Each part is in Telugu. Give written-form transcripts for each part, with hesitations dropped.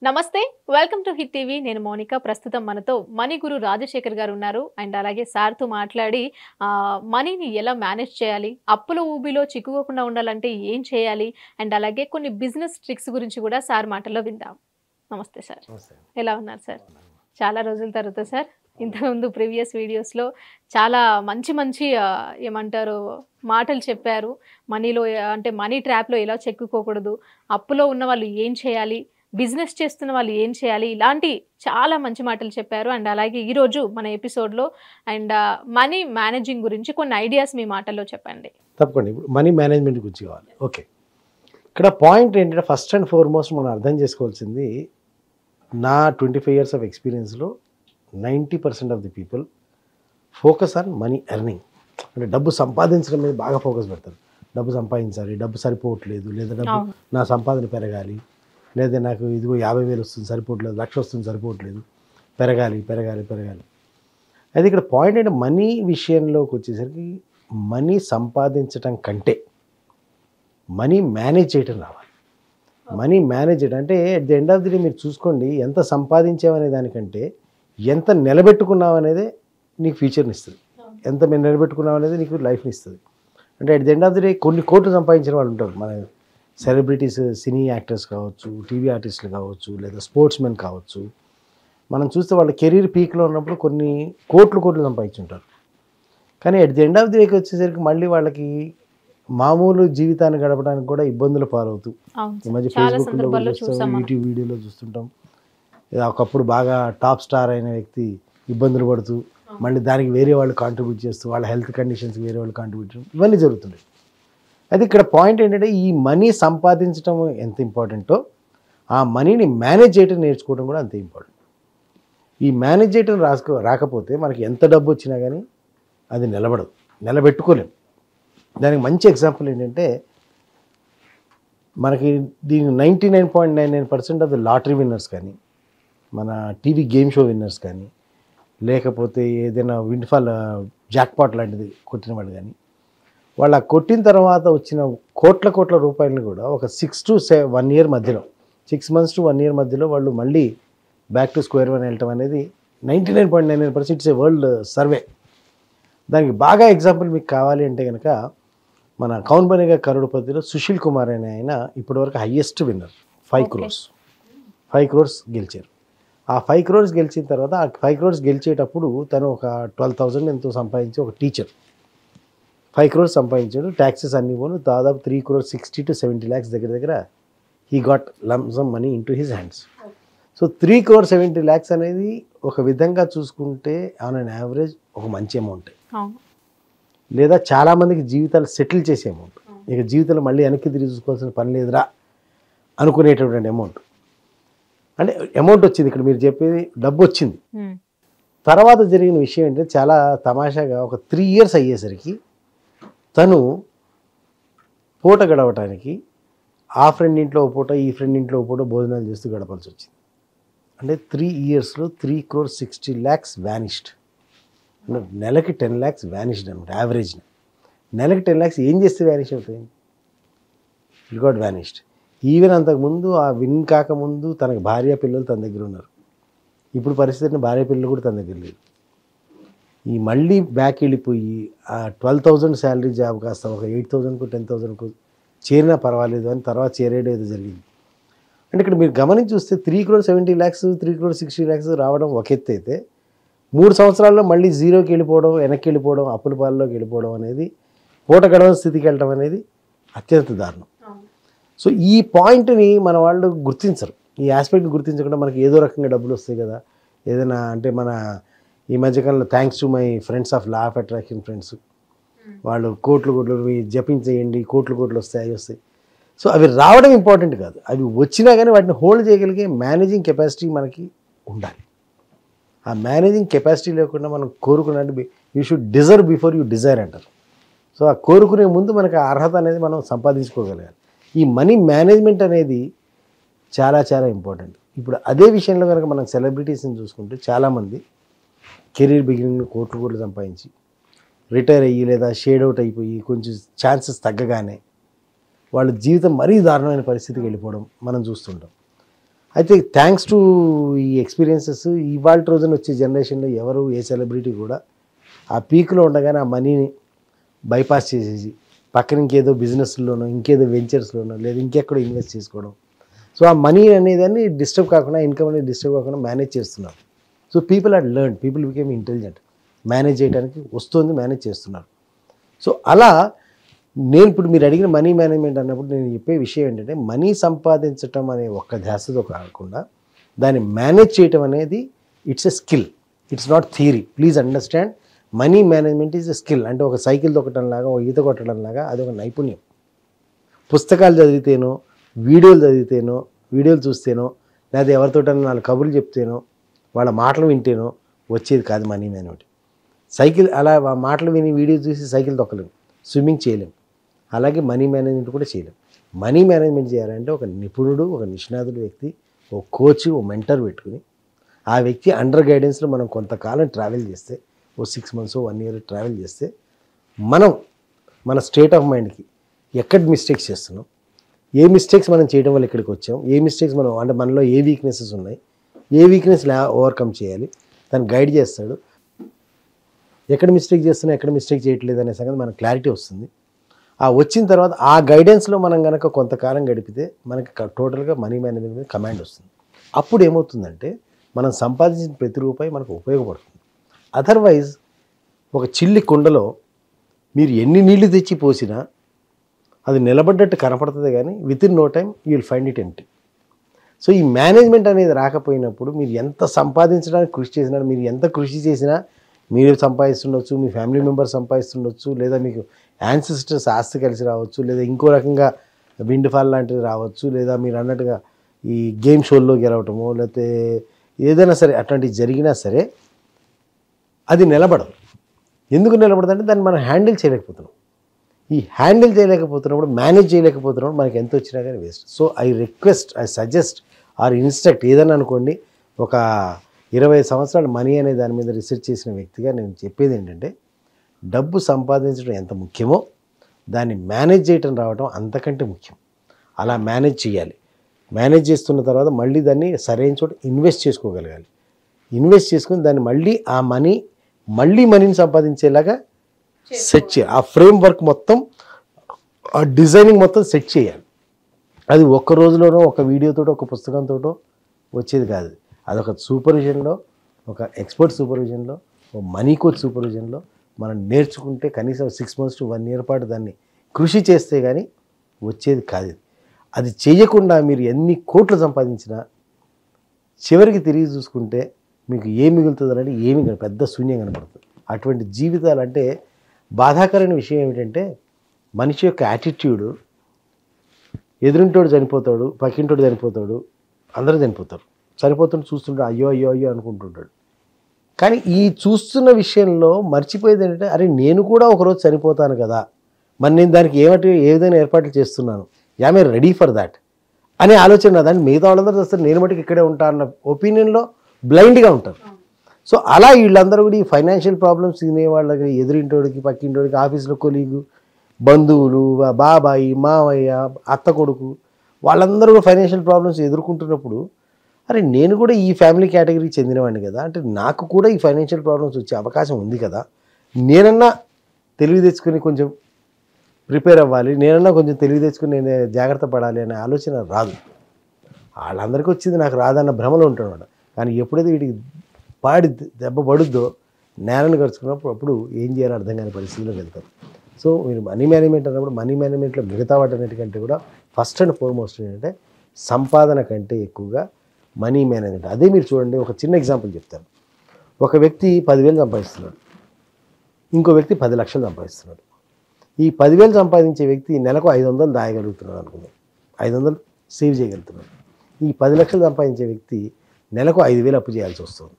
నమస్తే వెల్కమ్ టు హిట్ టీవీ నేను మౌనిక ప్రస్తుతం మనతో మనీ గురు రాజశేఖర్ గారు ఉన్నారు అండ్ అలాగే సార్ తో మాట్లాడి మనీని ఎలా మేనేజ్ చేయాలి అప్పుల ఊబిలో చిక్కుకోకుండా ఉండాలంటే ఏం చేయాలి అండ్ అలాగే కొన్ని బిజినెస్ ట్రిక్స్ గురించి కూడా సార్ మాటల్లో విందాం. నమస్తే సార్, ఎలా ఉన్నారు సార్? చాలా రోజుల తర్వాత సార్. ఇంతకుముందు ప్రీవియస్ వీడియోస్లో చాలా మంచి మంచి ఏమంటారు మాటలు చెప్పారు. మనీలో అంటే మనీ ట్రాప్లో ఎలా చెక్కుకోకూడదు, అప్పులో ఉన్న వాళ్ళు ఏం చేయాలి, బిజినెస్ చేస్తున్న వాళ్ళు ఏం చేయాలి, ఇలాంటి చాలా మంచి మాటలు చెప్పారు. అండ్ అలాగే ఈరోజు మన ఎపిసోడ్లో అండ్ మనీ మేనేజింగ్ గురించి కొన్ని ఐడియాస్ మీ మాటల్లో చెప్పండి. తప్పకుండా. ఇప్పుడు మనీ మేనేజ్మెంట్ గురించి కావాలి. ఓకే, ఇక్కడ పాయింట్ ఏంటంటే ఫస్ట్ అండ్ ఫార్మోస్ట్ మనం అర్థం చేసుకోవాల్సింది, నా 25 years ఆఫ్ ఎక్స్పీరియన్స్లో 90% of the people focus on money earning. అంటే డబ్బు సంపాదించడం మీద బాగా ఫోకస్ పెడతారు. డబ్బు సంపాదించాలి, డబ్బు సరిపోవట్లేదు, లేదా డబ్బు నా సంపాదన పెరగాలి, లేదా నాకు ఇదిగో 50,000 వస్తుంది సరిపోవట్లేదు, 1,00,000 వస్తుంది సరిపోవట్లేదు, పెరగాలి పెరగాలి పెరగాలి. అయితే ఇక్కడ పాయింట్ ఏంటంటే మనీ విషయంలోకి వచ్చేసరికి మనీ సంపాదించటం కంటే మనీ మేనేజ్ చేయటం రావాలి. మనీ మేనేజ్ చేయడం అంటే at the end of the day మీరు చూసుకోండి, ఎంత సంపాదించామనే దానికంటే ఎంత నిలబెట్టుకున్నావు అనేది నీకు ఫ్యూచర్ని ఇస్తుంది, ఎంత మీరు నిలబెట్టుకున్నావు అనేది నీకు లైఫ్ని ఇస్తుంది. అంటే at the end of the day కొన్ని కోట్లు సంపాదించిన వాళ్ళు ఉంటారు, మన సెలబ్రిటీస్, సినీ యాక్టర్స్ కావచ్చు, టీవీ ఆర్టిస్టులు కావచ్చు, లేదా స్పోర్ట్స్ మెన్ కావచ్చు. మనం చూస్తే వాళ్ళ కెరీర్ పీక్లో ఉన్నప్పుడు కొన్ని కోట్లు సంపాదించుంటారు. కానీ at the end of the డేకి వచ్చేసరికి మళ్ళీ వాళ్ళకి మామూలు జీవితాన్ని గడపడానికి కూడా ఇబ్బందులు పాలవుతూ ఈ మధ్య ఫేస్బుక్లో చూస్తాం, యూట్యూబ్ వీడియోలో చూస్తుంటాం. ఒకప్పుడు బాగా టాప్ స్టార్ అయిన వ్యక్తి ఇబ్బందులు పడుతూ మళ్ళీ దానికి వేరే వాళ్ళు కాంట్రిబ్యూట్ చేస్తూ, వాళ్ళ హెల్త్ కండిషన్స్కి వేరే వాళ్ళు కాంట్రిబ్యూట్ చేయడం, ఇవన్నీ జరుగుతుంటాయి. అయితే ఇక్కడ పాయింట్ ఏంటంటే ఈ మనీ సంపాదించడం ఎంత ఇంపార్టెంటో ఆ మనీని మేనేజ్ చేయడం నేర్చుకోవడం కూడా అంతే ఇంపార్టెంట్. ఈ మేనేజ్ చేయడం రాకపోతే మనకి ఎంత డబ్బు వచ్చినా కానీ అది నిలబెట్టుకోలేము. దానికి మంచి ఎగ్జాంపుల్ ఏంటంటే, మనకి దీని 99.99% ఆఫ్ ది లాటరీ విన్నర్స్ కానీ, మన టీవీ గేమ్ షో విన్నర్స్ కానీ, లేకపోతే ఏదైనా విండ్ఫాల్ జాక్పాట్ లాంటిది కొట్టిన వాళ్ళు కానీ, వాళ్ళు కొట్టిన తర్వాత వచ్చిన కోట్ల రూపాయలను కూడా ఒక 6 to 1 year మధ్యలో, 6 months to 1 year మధ్యలో వాళ్ళు మళ్ళీ బ్యాక్ టు స్క్వేర్ వన్ వెళ్ళటం అనేది 99.99% ఇట్స్ ఏ వరల్డ్ సర్వే. దానికి బాగా ఎగ్జాంపుల్ మీకు కావాలి అంటే కనుక, మన కౌన్ బనేగా కరోడ్పతిలో సుశీల్ కుమార్ అనే ఆయన ఇప్పటివరకు హయ్యెస్ట్ విన్నర్, 5 crores. 5 crores గెలిచారు. ఆ 5 crores గెలిచిన తర్వాత, ఆ 5 crores గెలిచేటప్పుడు తను ఒక 12,000 ఎంతో సంపాదించి ఒక టీచర్ 5 crores సంపాదించాడు. ట్యాక్సెస్ అన్నీ పోను దాదాపు 3 crores 60 to 70 lakhs దగ్గర he got lump sum money in to his hands. So 3 crores 70 lakhs అనేది ఒక విధంగా చూసుకుంటే ఆన్ అన్ యావరేజ్ ఒక మంచి అమౌంట్, లేదా చాలామందికి జీవితాలు సెటిల్ చేసే అమౌంట్. ఇక జీవితంలో మళ్ళీ వెనక్కి తిరిగి చూసుకోవాల్సిన పని లేదురా అనుకునేటటువంటి అమౌంట్. అంటే అమౌంట్ వచ్చింది, ఇక్కడ మీరు చెప్పేది డబ్బు వచ్చింది. తర్వాత జరిగిన విషయం ఏంటంటే చాలా తమాషాగా ఒక 3 years అయ్యేసరికి తను పూట గడవటానికి ఆ ఫ్రెండ్ ఇంట్లో ఒక పూట, ఈ ఫ్రెండ్ ఇంట్లో ఒక పూట భోజనాలు చేస్తూ గడపాల్సి వచ్చింది. అంటే 3 yearsలో 3 crores 60 lakhs వ్యానిష్డ్. నెలకి 10 lakhs వ్యానిష్డ్ అనమాట యావరేజ్. నెలకి 10 lakhs ఏం చేస్తే వ్యానిష్ అవుతాయి? It got vanished. ఈవెన్ అంతకుముందు ఆ విన్ కాకముందు తనకు భార్య పిల్లలు తన దగ్గర ఉన్నారు. ఇప్పుడు పరిస్థితిని భార్య పిల్లలు కూడా తన దగ్గర లేదు. ఈ మళ్ళీ బ్యాక్ వెళ్ళిపోయి ఆ 12,000 శాలరీ జాబ్ కాస్త ఒక 8,000కు 10,000కు చేరినా పర్వాలేదు అని తర్వాత చేరేయడం ఏదో జరిగింది. అంటే ఇక్కడ మీరు గమనించి చూస్తే 3 crores 70 lakhs 3 crores 60 lakhs రావడం ఒక ఎత్తు అయితే, 3 సంవత్సరాల్లో మళ్ళీ జీరోకి వెళ్ళిపోవడం, వెనక్కి వెళ్ళిపోవడం, అప్పుల పాలలోకి వెళ్ళిపోవడం అనేది, పూట గడవని స్థితికి వెళ్ళడం అనేది అత్యంత దారుణం. సో ఈ పాయింట్ని మన వాళ్ళు గుర్తించరు. ఈ ఆస్పెక్ట్ గుర్తించకుండా మనకి ఏదో రకంగా డబ్బులు వస్తాయి కదా, ఏదైనా అంటే మన ఈ మధ్యకాలంలో thanks to my friends of law of attraction friends, వాళ్ళు కోట్లు జపించేయండి, కోట్లు వస్తాయి. సో అవి రావడం ఇంపార్టెంట్ కాదు, అవి వచ్చినా కానీ వాటిని హోల్డ్ చేయగలిగే మేనేజింగ్ కెపాసిటీ మనకి ఉండాలి. ఆ మేనేజింగ్ కెపాసిటీ లేకుండా మనం కోరుకున్నట్టు you should deserve before you desire అంటారు. సో ఆ కోరుకునే ముందు మనకు ఆ అర్హత అనేది మనం సంపాదించుకోగలగాలి. ఈ మనీ మేనేజ్మెంట్ అనేది చాలా చాలా ఇంపార్టెంట్. ఇప్పుడు అదే విషయంలో కనుక మనం సెలబ్రిటీస్ని చూసుకుంటే చాలామంది కెరీర్ బిగినింగ్లో కోట్లు సంపాదించి రిటైర్ అయ్యి లేదా షేడ్ అవుట్ అయిపోయి కొంచెం ఛాన్సెస్ తగ్గగానే వాళ్ళ జీవితం మరీ దారుణమైన పరిస్థితికి వెళ్ళిపోవడం మనం చూస్తుంటాం. అయితే థ్యాంక్స్ టు ఈ ఎక్స్పీరియన్సెస్ ఇవాళ రోజున వచ్చే జనరేషన్లో ఎవరు ఏ సెలబ్రిటీ కూడా ఆ పీక్లో ఉండగానే ఆ మనీని బైపాస్ చేసేసి పక్కన ఇంకేదో బిజినెస్లోనో ఇంకేదో వెంచర్స్లోనో లేదా ఇంకెక్కడో ఇన్వెస్ట్ చేసుకోవడం. సో ఆ మనీ అనేదాన్ని డిస్టర్బ్ కాకుండా ఇన్కమ్ అనేది డిస్టర్బ్ కాకుండా మేనేజ్ చేస్తున్నారు. So people are learn, people became intelligent, manage చేయడానికి వస్తుంది, మేనేజ్ చేస్తున్నారు. సో అలా నేను ఇప్పుడు మీరు అడిగిన మనీ మేనేజ్మెంట్ అన్నప్పుడు నేను చెప్పే విషయం ఏంటంటే మనీ సంపాదించటం అనే ఒక్క ధ్యాసతో కాకుండా దాన్ని మేనేజ్ చేయటం అనేది it's a skill, it's not theory. Please understand, money management is a skill. అంటే ఒక సైకిల్ తొక్కటం లాగా, ఒక ఈత కొట్టడం లాగా అది ఒక నైపుణ్యం. పుస్తకాలు చదివితేనో, వీడియోలు చదివితేనో, వీడియోలు చూస్తేనో, లేదా ఎవరితోటన్నా 4 కబుర్లు చెప్తేనో, వాళ్ళ మాటలు వింటేనో వచ్చేది కాదు మనీ మేనేజ్మెంట్. సైకిల్ అలా మాటలు విని వీడియో చూసి సైకిల్ తొక్కలేము, స్విమ్మింగ్ చేయలేము. అలాగే మనీ మేనేజ్మెంట్ కూడా చేయలేము. మనీ మేనేజ్మెంట్ చేయాలంటే ఒక నిపుణుడు, ఒక నిష్ణాతుడు వ్యక్తి, ఒక కోచ్, ఒక మెంటర్ పెట్టుకుని ఆ వ్యక్తి అండర్ గైడెన్స్లో మనం కొంతకాలం ట్రావెల్ చేస్తే, ఓ 6 months 1 year ట్రావెల్ చేస్తే మనం మన స్టేట్ ఆఫ్ మైండ్కి ఎక్కడ మిస్టేక్స్ చేస్తున్నాం, ఏ మిస్టేక్స్ మనం చేయడం వల్ల ఇక్కడికి వచ్చాం, ఏ మిస్టేక్స్ మనం అంటే మనలో ఏ వీక్నెసెస్ ఉన్నాయి, ఏ వీక్నెస్ ఓవర్కమ్ చేయాలి దాన్ని గైడ్ చేస్తాడు. ఎక్కడ మిస్టేక్ చేస్తున్నా ఎక్కడ మిస్టేక్ చేయట్లేదు అనే సంగతి మనకు క్లారిటీ వస్తుంది. ఆ వచ్చిన తర్వాత ఆ గైడెన్స్లో మనం కనుక కొంతకాలం గడిపితే మనకి టోటల్గా మనీ మేనేజ్మెంట్ మీద కమాండ్ వస్తుంది. అప్పుడు ఏమవుతుందంటే మనం సంపాదించిన ప్రతి రూపాయి మనకు ఉపయోగపడుతుంది. అదర్వైజ్ ఒక చిల్లి కుండలో మీరు ఎన్ని నీళ్లు తెచ్చి పోసినా అది నిలబడ్డట్టు కనపడుతుంది, కానీ within no time you will find it empty. So ఈ మేనేజ్మెంట్ అనేది రాకపోయినప్పుడు మీరు ఎంత సంపాదించడానికి కృషి చేసినా, మీరు ఎంత కృషి చేసినా మీరు సంపాదిస్తుండొచ్చు, మీ ఫ్యామిలీ మెంబర్స్ సంపాదిస్తుండొచ్చు, లేదా మీకు యాన్సిస్టర్స్ ఆస్తి కలిసి రావచ్చు, లేదా ఇంకో రకంగా విండ్ ఫాల్ లాంటివి రావచ్చు, లేదా మీరు అన్నట్టుగా ఈ గేమ్ షోల్లో గెలవటమో లేకపోతే ఏదైనా సరే అట్లాంటివి జరిగినా సరే అది నిలబడదు. ఎందుకు నిలబడదంటే దాన్ని మనం హ్యాండిల్ చేయలేకపోతున్నాం. ఈ హ్యాండిల్ చేయలేకపోతున్నప్పుడు, మేనేజ్ చేయలేకపోతున్నప్పుడు మనకి ఎంత వచ్చినా కానీ waste. So I request, I suggest are instruct ఏదైనా అనుకోండి, ఒక 20 సంవత్సరాలు మనీ అనే దాని మీద రీసెర్చ్ చేసిన వ్యక్తిగా నేను చెప్పేది ఏంటంటే డబ్బు సంపాదించడం ఎంత ముఖ్యమో దాన్ని మేనేజ్ చేయటం రావడం అంతకంటే ముఖ్యం. అలా మేనేజ్ చేయాలి. మేనేజ్ చేస్తున్న తర్వాత మళ్ళీ దాన్ని సరైన చోట ఇన్వెస్ట్ చేసుకోగలగాలి. ఇన్వెస్ట్ చేసుకుని దాన్ని మళ్ళీ ఆ మనీని సంపాదించేలాగా సెట్ చేయాలి. ఆ ఫ్రేమ్ వర్క్ మొత్తం, ఆ డిజైనింగ్ మొత్తం సెట్ చేయాలి. అది ఒక్క రోజులోనో, ఒక వీడియోతోటో, ఒక పుస్తకంతోటో వచ్చేది కాదు. అదొక సూపర్విజన్లో, ఒక ఎక్స్పర్ట్ సూపర్విజన్లో, ఒక మనీ కోచ్ సూపర్విజన్లో మనం నేర్చుకుంటే కనీసం 6 months to 1 year పాటు దాన్ని కృషి చేస్తే కానీ వచ్చేది కాదు. అది చేయకుండా మీరు ఎన్ని కోట్లు సంపాదించినా చివరికి తిరిగి చూసుకుంటే మీకు ఏం మిగులుతుంది అంటే ఏమి పెద్ద శూన్యం కనపడుతుంది. అటువంటి జీవితాలు అంటే బాధాకరమైన విషయం ఏమిటంటే మనిషి యొక్క యాటిట్యూడ్, ఎదురింటోడు చనిపోతాడు, పక్కింటోడు చనిపోతాడు, అందరూ చనిపోతారు, చనిపోతుంటే చూస్తుంటాడు, అయ్యో అయ్యో అయ్యో అనుకుంటుంటాడు. కానీ ఈ చూస్తున్న విషయంలో మర్చిపోయేది ఏంటంటే అరే నేను కూడా ఒకరోజు చనిపోతాను కదా, మరి నేను దానికి ఏ విధంగా ఏర్పాట్లు చేస్తున్నాను, am a ready for that అనే ఆలోచన. దాన్ని మిగతా వాళ్ళందరూ చేస్తారు, నేను మటుకు ఇక్కడే ఉంటా అన్న ఒపీనియన్లో బ్లైండ్గా ఉంటారు. సో అలా వీళ్ళందరూ కూడా ఈ ఫైనాన్షియల్ ప్రాబ్లమ్స్ తినేవాళ్ళకి, ఎదురింటోడికి, పక్కింటోడికి, ఆఫీస్లో కొలీగు, బంధువులు, బాబాయి, మావయ్య, అత్త కొడుకు, వాళ్ళందరూ కూడా ఫైనాన్షియల్ ప్రాబ్లమ్స్ ఎదుర్కొంటున్నప్పుడు అరే నేను కూడా ఈ ఫ్యామిలీ కేటగిరీకి చెందినవాడిని కదా, అంటే నాకు కూడా ఈ ఫైనాన్షియల్ ప్రాబ్లమ్స్ వచ్చే అవకాశం ఉంది కదా, నేనన్నా తెలివి తెచ్చుకొని కొంచెం ప్రిపేర్ అవ్వాలి, నేనన్నా కొంచెం తెలివి తెచ్చుకొని నేను జాగ్రత్త పడాలి అనే ఆలోచన రాదు. వాళ్ళందరికీ వచ్చింది నాకు రాదన్న భ్రమలో ఉంటాడు. కానీ ఎప్పుడైతే వీటికి దెబ్బ పడుద్దో నేలను గడుచుకున్నప్పుడు అప్పుడు ఏం చేయాలో అర్థం కాని పరిస్థితిలోకి వెళ్తారు. సో మీరు మనీ మేనేజ్మెంట్ అన్నప్పుడు మనీ మేనేజ్మెంట్లో మిగతా వాటన్నిటికంటే కూడా ఫస్ట్ అండ్ ఫార్మోస్ట్ ఏంటంటే సంపాదన కంటే ఎక్కువగా మనీ మేనేజ్మెంట్. అదే మీరు చూడండి, ఒక చిన్న ఎగ్జాంపుల్ చెప్తాను. ఒక వ్యక్తి 10,000 సంపాదిస్తున్నాడు, ఇంకో వ్యక్తి 10 లక్షలు సంపాదిస్తున్నాడు. ఈ 10,000 సంపాదించే వ్యక్తి నెలకు 500 దాయగలుగుతున్నాడు అనుకుందాం, 500 సేవ్ చేయగలుగుతున్నాడు. ఈ 10 లక్షలు సంపాదించే వ్యక్తి నెలకు 5,000 అప్పు చేయాల్సి వస్తుంది.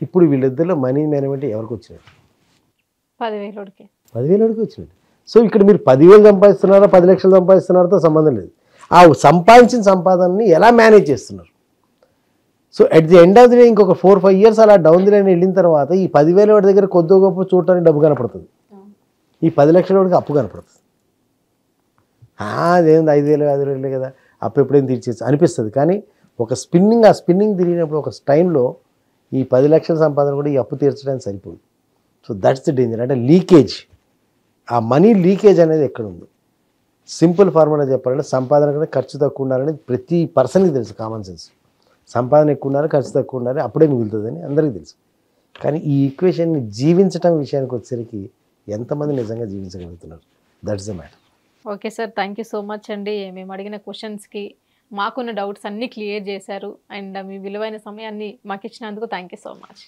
ఇప్పుడు వీళ్ళిద్దరిలో మనీ మేనేజ్మెంట్ ఎవరికి వచ్చినట్టు? 10,000 వచ్చినట్టు. సో ఇక్కడ మీరు 10,000 సంపాదిస్తున్నారా 10 లక్షలు సంపాదిస్తున్నారతో సంబంధం లేదు, ఆ సంపాదించిన సంపాదనని ఎలా మేనేజ్ చేస్తున్నారు. So at the end of the day ఇంకొక 4-5 years అలా డౌన్ ది లైన్ వెళ్ళిన తర్వాత ఈ 10,000 వాడి దగ్గర కొద్ది గొప్ప చూడటానికి డబ్బు కనపడుతుంది, ఈ 10 లక్షల వాడికి అప్పు కనపడుతుంది. అదేంది 5,000 కదా, అప్పు ఎప్పుడైనా తీర్చేసి అనిపిస్తుంది. కానీ ఒక ఆ స్పిన్నింగ్ తిరిగినప్పుడు ఒక టైంలో ఈ 10 లక్షల సంపాదన కూడా ఈ అప్పు తీర్చడానికి సరిపోదు. So that's the danger. అంటే లీకేజ్, ఆ మనీ లీకేజ్ అనేది ఎక్కడ ఉంది. సింపుల్ ఫార్ములా చెప్పాలంటే సంపాదన కంటే ఖర్చు తక్కువ ఉండాలని ప్రతి పర్సన్కి తెలుసు, కామన్ సెన్స్. సంపాదన ఎక్కువ ఉండాలి, ఖర్చు తక్కువ ఉండాలి, అప్పుడే మిగులుతుందని అందరికీ తెలుసు. కానీ ఈ ఈక్వేషన్ని జీవించటం విషయానికి వచ్చేసరికి ఎంతమంది నిజంగా జీవించగలుగుతున్నారు? That's the matter. Okay sir, thank you so much అండి. మేము అడిగిన క్వశ్చన్స్కి మాకున్న డౌట్స్ అన్నీ క్లియర్ చేశారు. అండ్ మీ విలువైన సమయాన్ని మాకు ఇచ్చినందుకు థ్యాంక్ యూ సో మచ్.